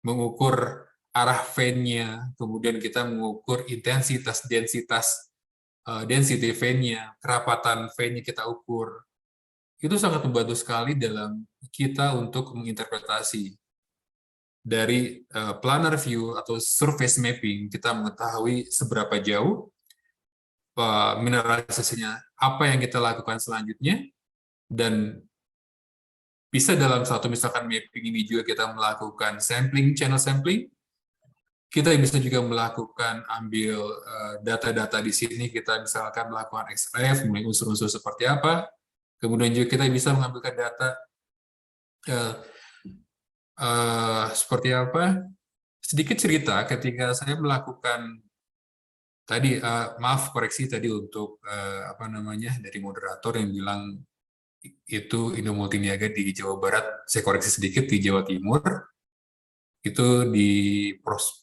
mengukur arah vein-nya, kemudian kita mengukur intensitas, density vein-nya, kerapatan vein-nya kita ukur. Itu sangat membantu sekali dalam kita untuk menginterpretasi. Dari planar view atau surface mapping, kita mengetahui seberapa jauh mineralisasinya, apa yang kita lakukan selanjutnya, dan bisa dalam satu misalkan mapping ini juga kita melakukan sampling, channel sampling. Kita bisa juga melakukan ambil data-data di sini, kita misalkan melakukan XRF, mulai unsur-unsur seperti apa. Kemudian juga kita bisa mengambilkan data seperti apa. Sedikit cerita ketika saya melakukan tadi, maaf koreksi tadi untuk apa namanya dari moderator yang bilang itu Indo Multiniaga di Jawa Barat, saya koreksi sedikit, di Jawa Timur itu di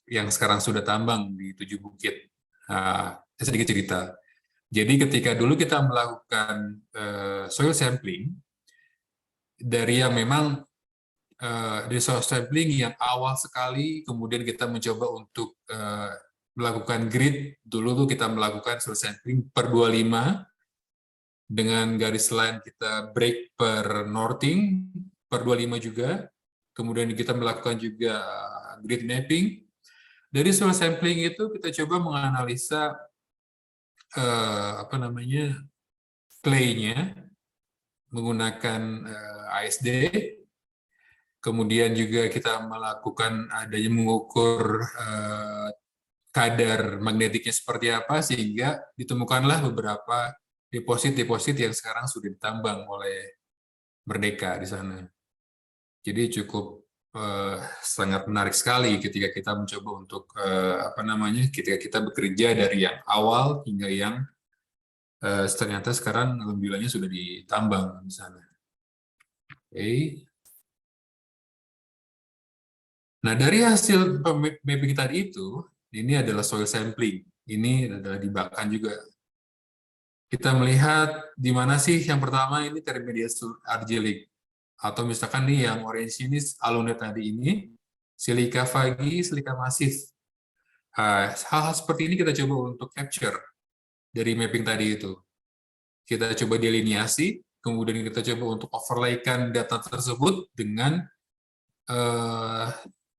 yang sekarang sudah tambang di Tujuh Bukit. Saya sedikit cerita. Jadi ketika dulu kita melakukan soil sampling dari yang memang dari soil sampling yang awal sekali, kemudian kita mencoba untuk melakukan grid. Dulu tuh kita melakukan soil sampling per 25 dengan garis line kita break per northing per 25 juga. Kemudian kita melakukan juga grid mapping. Dari soil sampling itu kita coba menganalisa apa namanya clay-nya menggunakan ASD. Kemudian juga kita melakukan adanya mengukur kadar magnetiknya seperti apa, sehingga ditemukanlah beberapa deposit-deposit yang sekarang sudah ditambang oleh Merdeka di sana. Jadi cukup sangat menarik sekali ketika kita mencoba untuk apa namanya, ketika kita bekerja dari yang awal hingga yang ternyata sekarang alhamdulillahnya sudah ditambang di sana. Oke. Nah, dari hasil mapping tadi itu, ini adalah soil sampling. Ini adalah dibakan juga. Kita melihat di mana sih yang pertama ini intermediate argillic. Atau misalkan nih yang orange ini, alunnya tadi ini, silika fagi, silika masif. Hal-hal seperti ini kita coba untuk capture dari mapping tadi itu. Kita coba deliniasi, kemudian kita coba untuk overlaykan data tersebut dengan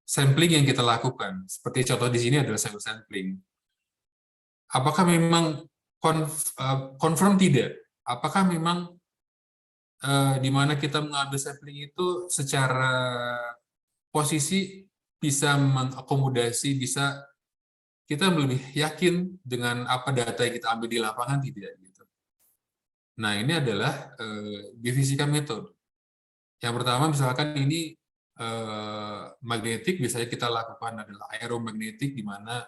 sampling yang kita lakukan. Seperti contoh di sini adalah sampling. Apakah memang confirm tidak? Apakah memang di mana kita mengambil sampling itu secara posisi bisa mengakomodasi, bisa kita lebih yakin dengan apa data yang kita ambil di lapangan tidak gitu. Nah, ini adalah geofisika metode. Yang pertama misalkan ini magnetik, biasanya kita lakukan adalah aeromagnetik, di mana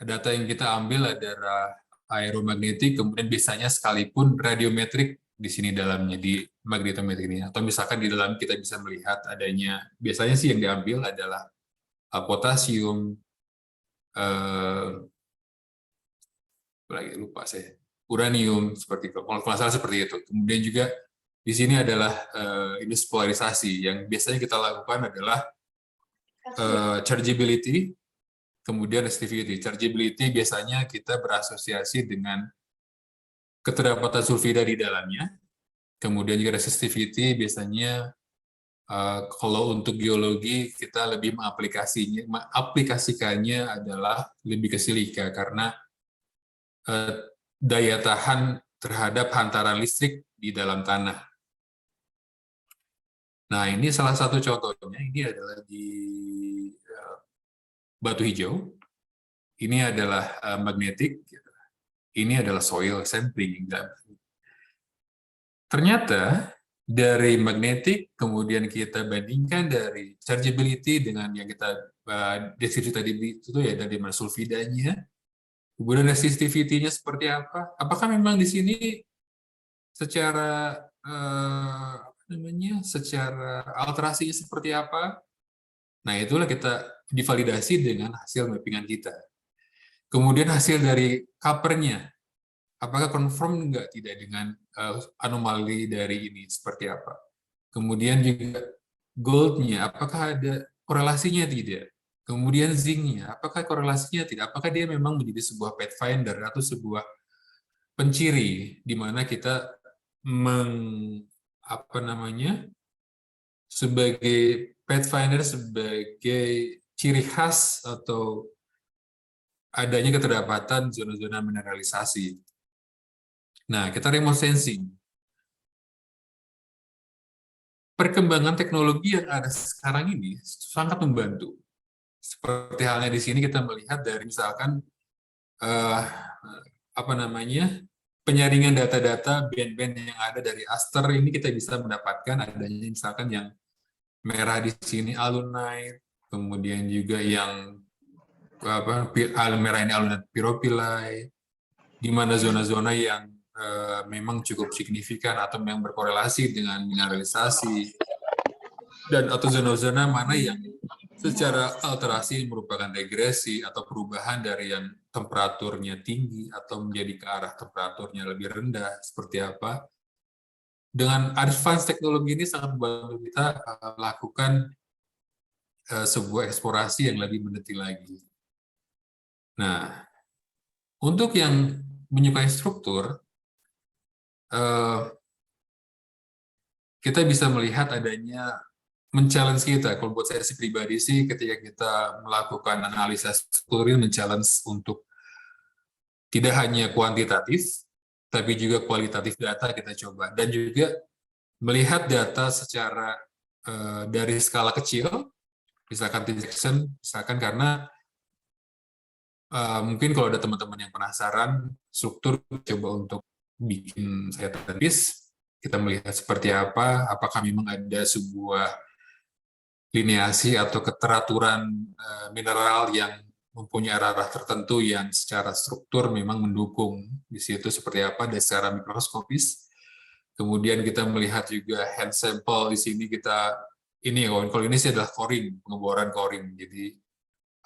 data yang kita ambil adalah aeromagnetik, kemudian biasanya sekalipun radiometrik di sini dalamnya, di magnetometrik ini. Atau misalkan di dalam kita bisa melihat adanya, biasanya sih yang diambil adalah potasium, lagi lupa saya, uranium, seperti itu. Kalau salah seperti itu. Kemudian juga di sini adalah indeks polarisasi, yang biasanya kita lakukan adalah chargeability, kemudian resistivity. Chargeability biasanya kita berasosiasi dengan keterlambatan sulfida di dalamnya. Kemudian juga resistivity biasanya kalau untuk geologi kita lebih mengaplikasikannya adalah lebih ke silika, karena daya tahan terhadap hantaran listrik di dalam tanah. Nah, ini salah satu contohnya. Ini adalah di Batu Hijau. Ini adalah magnetik. Ini adalah soil sampling. Ternyata dari magnetik, kemudian kita bandingkan dari chargeability dengan yang kita deskripsi tadi itu ya, dari mana sulfidanya, kemudian resistivity-nya seperti apa. Apakah memang di sini secara secara alterasinya seperti apa? Nah, itulah kita divalidasi dengan hasil mappingan kita. Kemudian hasil dari covernya, apakah confirm enggak tidak dengan anomali dari ini seperti apa? Kemudian juga goldnya, apakah ada korelasinya tidak? Kemudian zincnya, apakah korelasinya tidak? Apakah dia memang menjadi sebuah pathfinder atau sebuah penciri di mana kita sebagai pathfinder, sebagai ciri khas atau adanya keterdapatan zona-zona mineralisasi. Nah, kita remote sensing. Perkembangan teknologi yang ada sekarang ini sangat membantu. Seperti halnya di sini kita melihat dari misalkan penyaringan data-data band-band yang ada dari Aster ini kita bisa mendapatkan adanya misalkan yang merah di sini alunite, kemudian juga yang merah ini alunite pyrophyllae, di mana zona-zona yang memang cukup signifikan atau yang berkorelasi dengan mineralisasi, dan atau zona-zona mana yang secara alterasi merupakan regresi atau perubahan dari yang temperaturnya tinggi atau menjadi ke arah temperaturnya lebih rendah, seperti apa. Dengan advance teknologi ini sangat membantu kita melakukan sebuah eksplorasi yang lebih mendetil lagi. Nah, untuk yang menyukai struktur, kita bisa melihat adanya men-challenge kita. Kalau buat saya pribadi sih, ketika kita melakukan analisa struktur ini men-challenge untuk tidak hanya kuantitatif, tapi juga kualitatif data kita coba. Dan juga melihat data secara dari skala kecil, misalkan T-section, misalkan karena mungkin kalau ada teman-teman yang penasaran, struktur coba untuk bikin saya tertis, kita melihat seperti apa, apakah memang ada sebuah lineasi atau keteraturan mineral yang mempunyai arah tertentu yang secara struktur memang mendukung di situ seperti apa dan secara mikroskopis. Kemudian kita melihat juga hand sample di sini kalau ini sih adalah coring, pengeboran coring. Jadi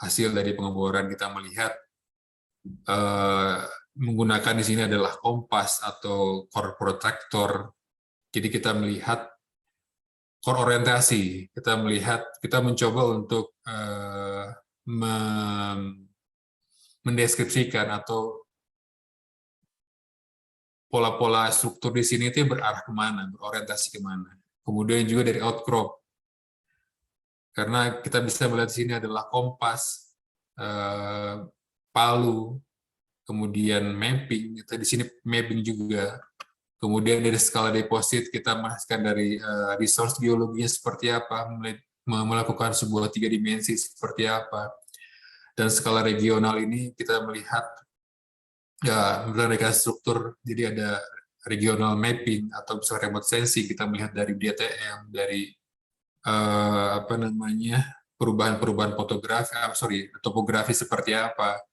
hasil dari pengeboran kita melihat menggunakan di sini adalah kompas atau core protractor. Jadi kita melihat core orientasi, kita mencoba untuk mendeskripsikan atau pola-pola struktur di sini itu berarah kemana, berorientasi kemana. Kemudian juga dari outcrop, karena kita bisa melihat di sini adalah kompas, palu, kemudian mapping, kita di sini mapping juga. Kemudian dari skala deposit kita masukkan dari resource geologinya seperti apa, melakukan sebuah 3 dimensi seperti apa. Dan skala regional ini kita melihat mereka struktur, jadi ada regional mapping atau bisa remote sensing, kita melihat dari DTM, dari perubahan-perubahan topografi seperti apa.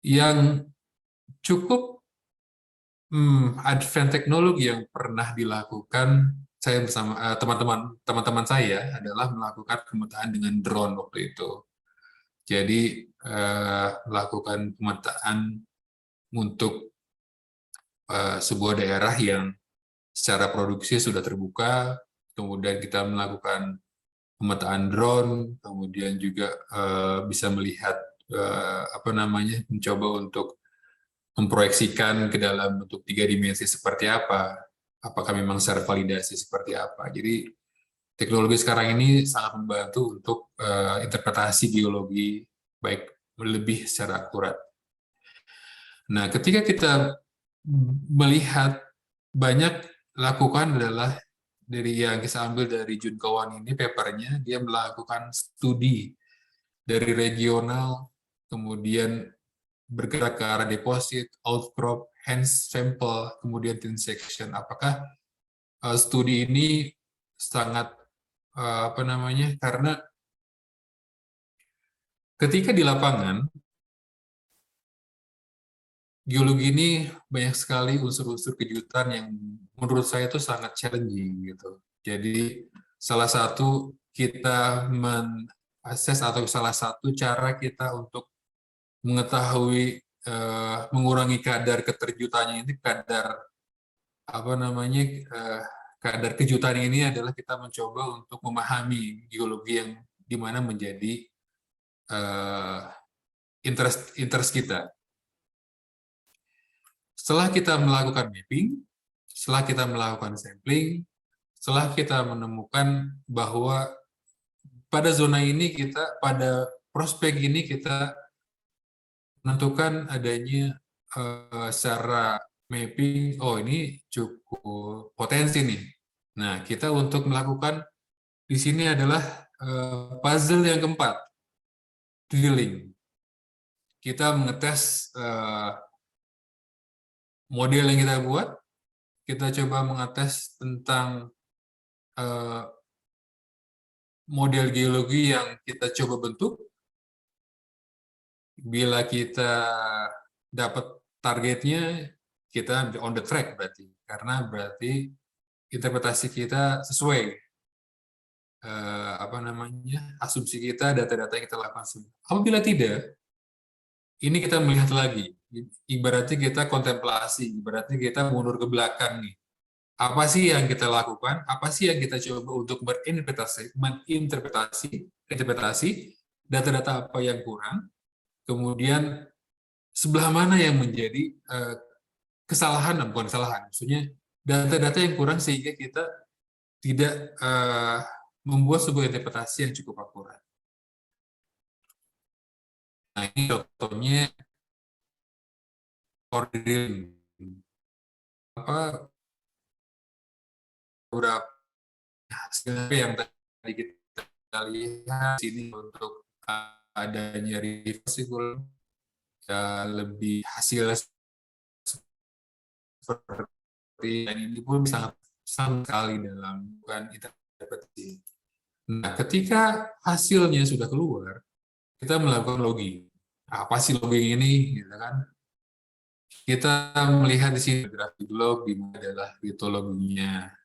Yang cukup advance teknologi yang pernah dilakukan saya bersama teman-teman saya adalah melakukan pemetaan dengan drone waktu itu. Jadi melakukan pemetaan untuk sebuah daerah yang secara produksi sudah terbuka, kemudian kita melakukan pemetaan drone, kemudian juga bisa melihat mencoba untuk memproyeksikan ke dalam bentuk 3 dimensi seperti apa, apakah memang secara validasi seperti apa. Jadi teknologi sekarang ini sangat membantu untuk interpretasi geologi baik lebih secara akurat. Nah, ketika kita melihat banyak lakukan adalah dari yang kita ambil dari Jun Kawan ini papernya, dia melakukan studi dari regional, kemudian bergerak ke arah deposit, outcrop, hand sample, kemudian thin section. Apakah studi ini sangat karena ketika di lapangan geologi ini banyak sekali unsur-unsur kejutan yang menurut saya itu sangat challenging gitu. Jadi salah satu kita men-assess atau salah satu cara kita untuk mengetahui mengurangi kadar keterjutannya ini, kadar kejutan ini adalah kita mencoba untuk memahami geologi yang dimana menjadi interest kita. Setelah kita melakukan mapping, setelah kita melakukan sampling, setelah kita menemukan bahwa pada zona ini pada prospek ini kita menentukan adanya secara mapping, oh ini cukup potensi nih. Nah, kita untuk melakukan di sini adalah puzzle yang keempat, drilling. Kita mengetes model yang kita buat, kita coba mengetes tentang model geologi yang kita coba bentuk. Bila kita dapat targetnya, kita on the track berarti. Karena berarti interpretasi kita sesuai asumsi kita, data-data yang kita lakukan. Apabila tidak, ini kita melihat lagi. Ibaratnya kita kontemplasi, ibaratnya kita mundur ke belakang nih. Apa sih yang kita lakukan? Apa sih yang kita coba untuk menginterpretasi data-data apa yang kurang? Kemudian sebelah mana yang menjadi kesalahan, bukan kesalahan, maksudnya data-data yang kurang sehingga kita tidak membuat sebuah interpretasi yang cukup akurat. Nah, ini contohnya ordering. Beberapa hasil yang tadi kita lihat sini untuk adanya reversible, ya lebih hasil seperti dan ini pun sangat sekali dalam bukan interpretasi. Nah, ketika hasilnya sudah keluar, kita melakukan logging. Apa sih logging ini? Gitu kan? Kita melihat di sini grafik log di mana adalah litologinya.